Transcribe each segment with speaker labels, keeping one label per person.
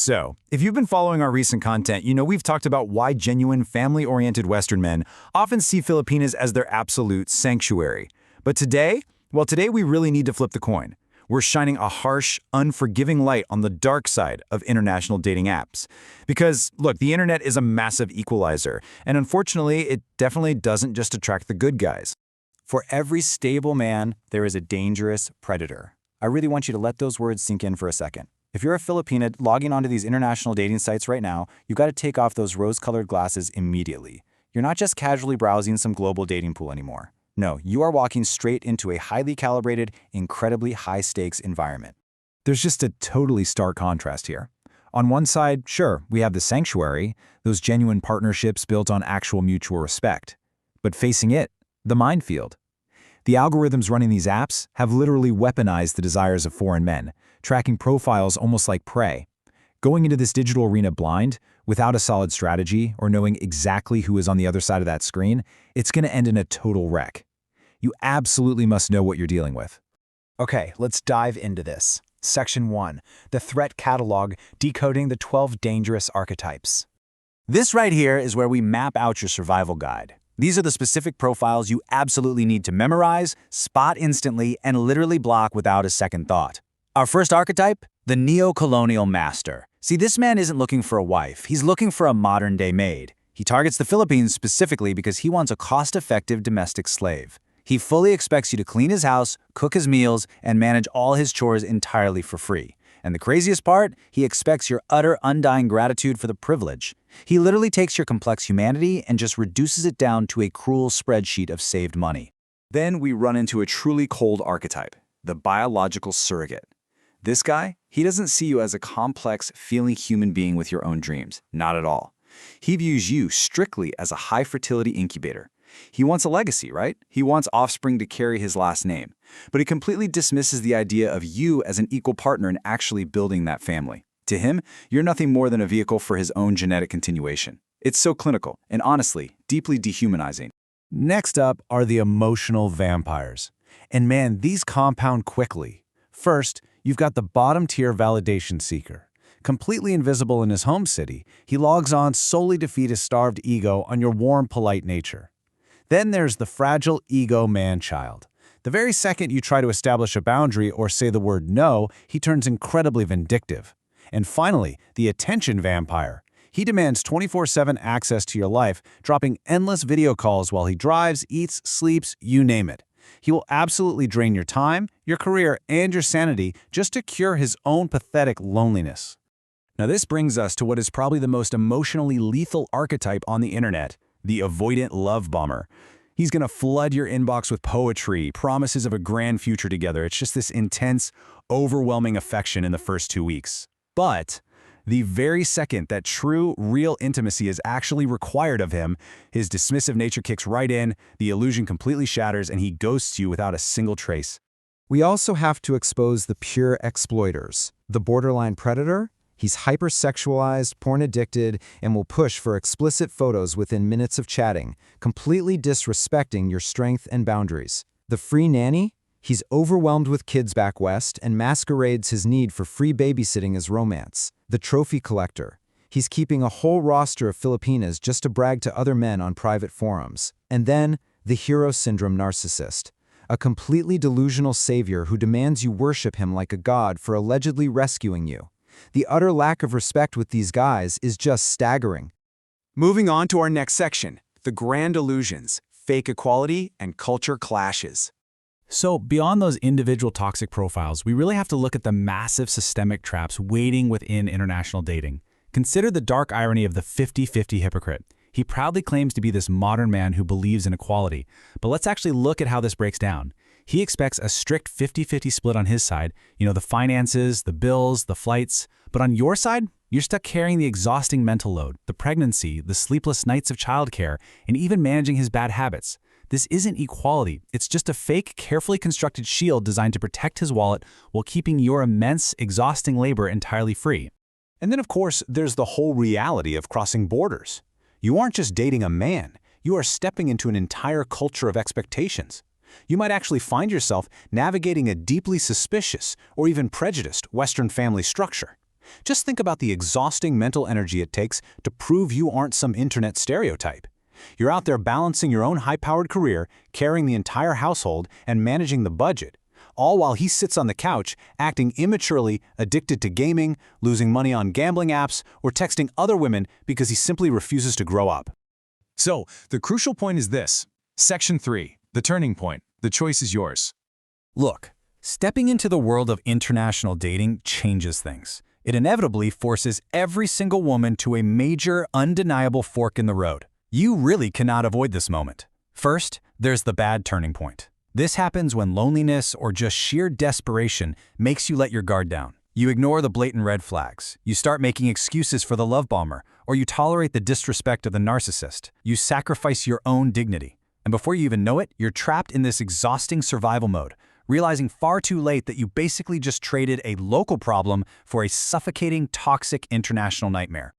Speaker 1: So, if you've been following our recent content, you know we've talked about why genuine, family-oriented Western men often see Filipinas as their absolute sanctuary. But today, well, today we really need to flip the coin. We're shining a harsh, unforgiving light on the dark side of international dating apps. Because, look, the internet is a massive equalizer, and unfortunately, it definitely doesn't just attract the good guys. For every stable man, there is a dangerous predator. I really want you to let those words sink in for a second. If you're a Filipina logging onto these international dating sites right now, you've got to take off those rose-colored glasses immediately. You're not just casually browsing some global dating pool anymore. No, you are walking straight into a highly calibrated, incredibly high-stakes environment. There's just a totally stark contrast here. On one side, sure, we have the sanctuary, those genuine partnerships built on actual mutual respect. But facing it, the minefield. The algorithms running these apps have literally weaponized the desires of foreign men, tracking profiles almost like prey. Going into this digital arena blind, without a solid strategy or knowing exactly who is on the other side of that screen, it's going to end in a total wreck. You absolutely must know what you're dealing with. Okay, let's dive into this. Section 1, the threat catalog, decoding the 12 dangerous archetypes. This right here is where we map out your survival guide. These are the specific profiles you absolutely need to memorize, spot instantly, and literally block without a second thought. Our first archetype, the Neocolonial Master. See, this man isn't looking for a wife, he's looking for a modern-day maid. He targets the Philippines specifically because he wants a cost-effective domestic slave. He fully expects you to clean his house, cook his meals, and manage all his chores entirely for free. And the craziest part, he expects your utter, undying gratitude for the privilege. He literally takes your complex humanity and just reduces it down to a cruel spreadsheet of saved money. Then we run into a truly cold archetype, the biological surrogate. This guy, he doesn't see you as a complex, feeling human being with your own dreams. Not at all. He views you strictly as a high-fertility incubator. He wants a legacy, right? He wants offspring to carry his last name. But he completely dismisses the idea of you as an equal partner in actually building that family. To him, you're nothing more than a vehicle for his own genetic continuation. It's so clinical and honestly, deeply dehumanizing.
Speaker 2: Next up are the emotional vampires. And man, these compound quickly. First, you've got the bottom-tier validation seeker. Completely invisible in his home city, he logs on solely to feed his starved ego on your warm, polite nature. Then there's the fragile ego man-child. The very second you try to establish a boundary or say the word no, he turns incredibly vindictive. And finally, the attention vampire. He demands 24/7 access to your life, dropping endless video calls while he drives, eats, sleeps, you name it. He will absolutely drain your time, your career, and your sanity just to cure his own pathetic loneliness. Now this brings us to what is probably the most emotionally lethal archetype on the internet, the avoidant love bomber. He's going to flood your inbox with poetry, promises of a grand future together. It's just this intense, overwhelming affection in the first 2 weeks. But the very second that true, real intimacy is actually required of him, his dismissive nature kicks right in, the illusion completely shatters, and he ghosts you without a single trace.
Speaker 3: We also have to expose the pure exploiters. The borderline predator? He's hypersexualized, porn-addicted, and will push for explicit photos within minutes of chatting, completely disrespecting your strength and boundaries. The free nanny? He's overwhelmed with kids back west and masquerades his need for free babysitting as romance. The trophy collector. He's keeping a whole roster of Filipinas just to brag to other men on private forums. And then, the hero syndrome narcissist. A completely delusional savior who demands you worship him like a god for allegedly rescuing you. The utter lack of respect with these guys is just staggering.
Speaker 1: Moving on to our next section, the grand illusions, fake equality, and culture clashes.
Speaker 2: So beyond those individual toxic profiles, we really have to look at the massive systemic traps waiting within international dating. Consider the dark irony of the 50-50 hypocrite. He proudly claims to be this modern man who believes in equality, but let's actually look at how this breaks down. He expects a strict 50-50 split on his side, the finances, the bills, the flights. But on your side, you're stuck carrying the exhausting mental load, the pregnancy, the sleepless nights of childcare, and even managing his bad habits. This isn't equality. It's just a fake, carefully constructed shield designed to protect his wallet while keeping your immense, exhausting labor entirely free.
Speaker 1: And then, of course, there's the whole reality of crossing borders. You aren't just dating a man. You are stepping into an entire culture of expectations. You might actually find yourself navigating a deeply suspicious or even prejudiced Western family structure.
Speaker 2: Just think about the exhausting mental energy it takes to prove you aren't some internet stereotype. You're out there balancing your own high-powered career, carrying the entire household, and managing the budget, all while he sits on the couch, acting immaturely, addicted to gaming, losing money on gambling apps, or texting other women because he simply refuses to grow up.
Speaker 1: So, the crucial point is this. Section 3, the turning point. The choice is yours.
Speaker 2: Look, stepping into the world of international dating changes things. It inevitably forces every single woman to a major, undeniable fork in the road. You really cannot avoid this moment. First, there's the bad turning point. This happens when loneliness or just sheer desperation makes you let your guard down. You ignore the blatant red flags. You start making excuses for the love bomber, or you tolerate the disrespect of the narcissist. You sacrifice your own dignity. And before you even know it, you're trapped in this exhausting survival mode, realizing far too late that you basically just traded a local problem for a suffocating, toxic international nightmare.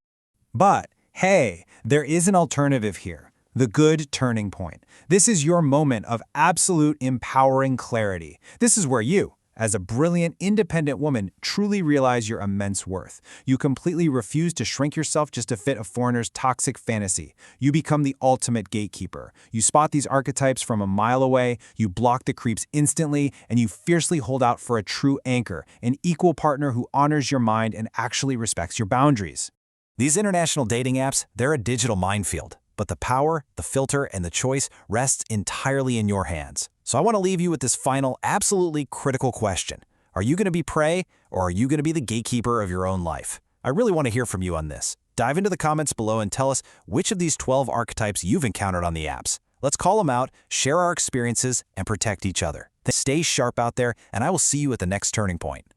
Speaker 1: But, hey, there is an alternative here. The good turning point. This is your moment of absolute empowering clarity. This is where you, as a brilliant, independent woman, truly realize your immense worth. You completely refuse to shrink yourself just to fit a foreigner's toxic fantasy. You become the ultimate gatekeeper. You spot these archetypes from a mile away, you block the creeps instantly, and you fiercely hold out for a true anchor, an equal partner who honors your mind and actually respects your boundaries.
Speaker 4: These international dating apps, they're a digital minefield. But the power, the filter, and the choice rests entirely in your hands. So I want to leave you with this final, absolutely critical question. Are you going to be prey, or are you going to be the gatekeeper of your own life? I really want to hear from you on this. Dive into the comments below and tell us which of these 12 archetypes you've encountered on the apps. Let's call them out, share our experiences, and protect each other. Stay sharp out there, and I will see you at the next turning point.